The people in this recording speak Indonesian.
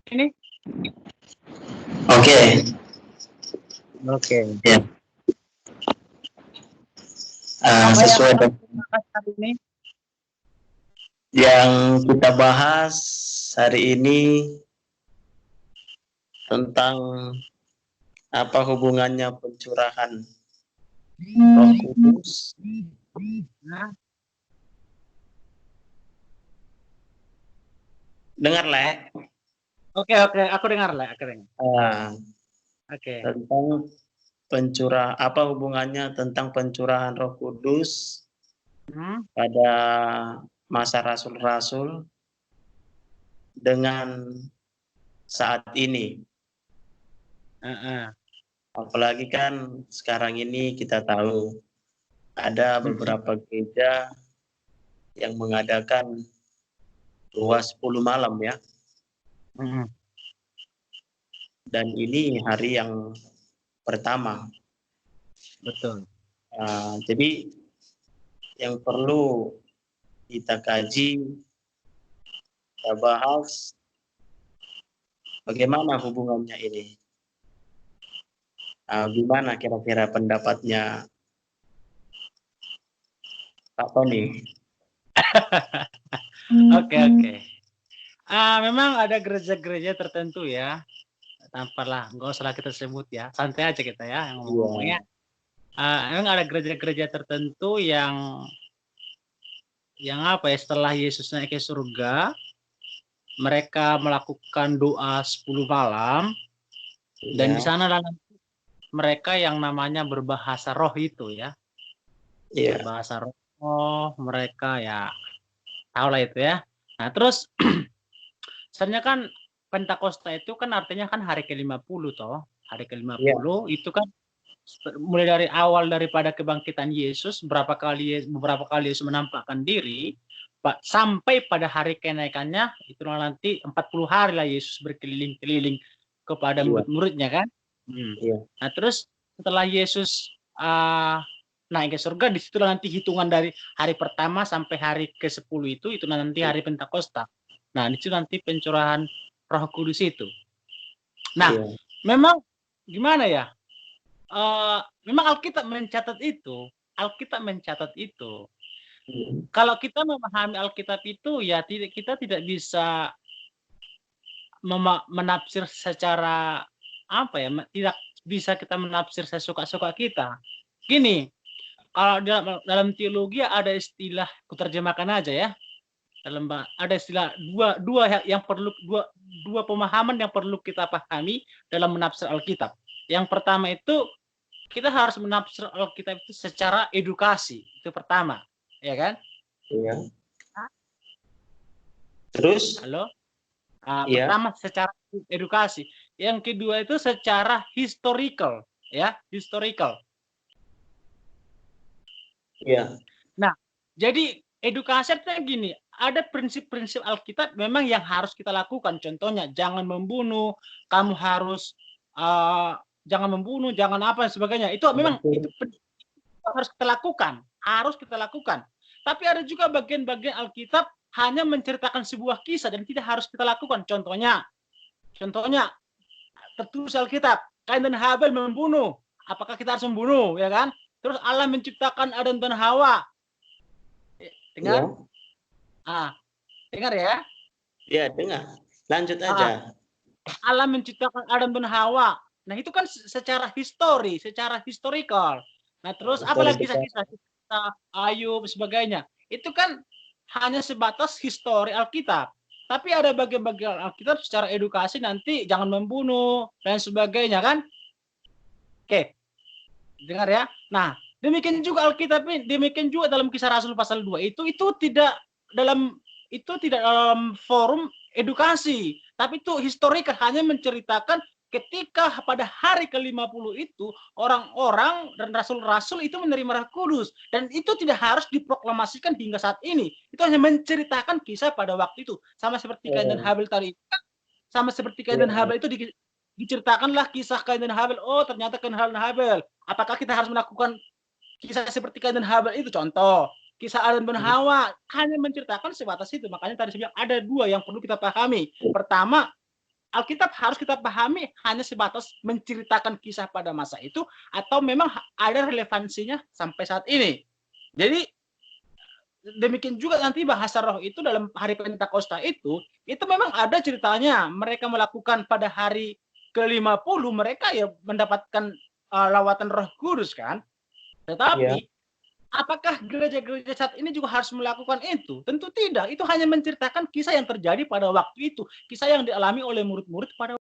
Ini? Oke. Oke. Ya. Sesuai dengan hari ini? yang kita bahas hari ini tentang apa hubungannya pencurahan Roh Kudus. Nah, Dengar, Le. oke, aku dengar lah, Oke. Tentang apa hubungannya tentang pencurahan Roh Kudus Hmm. pada masa rasul-rasul dengan saat ini. Apalagi kan sekarang ini kita tahu ada beberapa gereja yang mengadakan doa 10 malam ya. Dan ini hari yang pertama. Betul. Jadi yang perlu kita kaji, kita bahas bagaimana hubungannya ini. Gimana kira-kira pendapatnya Pak Tony? Oke. Memang ada gereja-gereja tertentu ya, tampaklah nggak usah kita sebut ya, santai aja kita ya yang ngomongnya. Memang ada gereja-gereja tertentu yang apa ya, setelah Yesus naik ke surga, mereka melakukan doa 10 malam, dan di sana dalam mereka yang namanya berbahasa roh itu ya. Berbahasa roh, mereka ya tahu lah itu ya. Nah terus sebenarnya kan Pentakosta itu kan artinya kan hari ke-50 toh. Hari ke-50 itu kan mulai dari awal daripada kebangkitan Yesus, beberapa kali Yesus menampakkan diri, sampai pada hari kenaikannya, itu nanti 40 hari lah Yesus berkeliling-keliling kepada murid-muridnya kan. Nah terus setelah Yesus naik ke surga, disitulah nanti hitungan dari hari pertama sampai hari ke-10 itu nanti hari Pentakosta. Nah disitu nanti pencurahan Roh Kudus itu. Nah memang gimana ya, memang Alkitab mencatat itu. Kalau kita memahami Alkitab itu ya kita tidak bisa menafsir secara apa ya, tidak bisa kita menafsir sesuka-suka kita. Gini, kalau dalam teologi ada istilah, kuterjemahkan aja ya. Ada istilah dua pemahaman yang perlu kita pahami dalam menafsir Alkitab. Yang pertama itu kita harus menafsir Alkitab itu secara edukasi, itu pertama, ya kan? Iya. Terus? Halo? Pertama secara edukasi, yang kedua itu secara historical, ya, historical. Iya. Nah, jadi edukasi artinya gini, ada prinsip-prinsip Alkitab memang yang harus kita lakukan. Contohnya, jangan membunuh, kamu harus jangan membunuh, jangan apa dan sebagainya. Itu memang itu harus kita lakukan. Tapi ada juga bagian-bagian Alkitab hanya menceritakan sebuah kisah dan tidak harus kita lakukan. Contohnya tertulis Alkitab, Kain dan Habel membunuh. Apakah kita harus membunuh, ya kan? Terus Allah menciptakan Adam dan Hawa. Dengar? Dengar ya? Iya, dengar. Lanjut aja. Allah menciptakan Adam dan Hawa. Nah, itu kan secara historical. Nah, terus apalagi kisah-kisah Ayub sebagainya. Itu kan hanya sebatas histori Alkitab. Tapi ada bagian-bagian Alkitab secara edukasi, nanti jangan membunuh dan sebagainya kan. Oke. Dengar ya. Nah, demikian juga Alkitab ini, demikian juga dalam Kisah Rasul pasal 2 itu tidak dalam forum edukasi, tapi itu historikal, hanya menceritakan ketika pada hari ke-50 itu orang-orang dan rasul-rasul itu menerima Roh Kudus, dan itu tidak harus diproklamasikan hingga saat ini. Itu hanya menceritakan kisah pada waktu itu, sama seperti Kain dan Habel tadi. Kain dan Habel itu diceritakanlah kisah Kain dan Habel. Oh, ternyata Kain dan Habel. Apakah kita harus melakukan Kisah seperti Kain dan Habel itu contoh. Kisah Adam dan Hawa hanya menceritakan sebatas itu. Makanya tadi saya bilang ada dua yang perlu kita pahami. Pertama, Alkitab harus kita pahami hanya sebatas menceritakan kisah pada masa itu atau memang ada relevansinya sampai saat ini. Jadi demikian juga nanti bahasa roh itu dalam hari Pentakosta itu memang ada ceritanya. Mereka melakukan pada hari ke-50 mereka ya mendapatkan lawatan Roh Kudus kan. Tetapi apakah gereja-gereja saat ini juga harus melakukan itu? Tentu tidak. Itu hanya menceritakan kisah yang terjadi pada waktu itu. Kisah yang dialami oleh murid-murid pada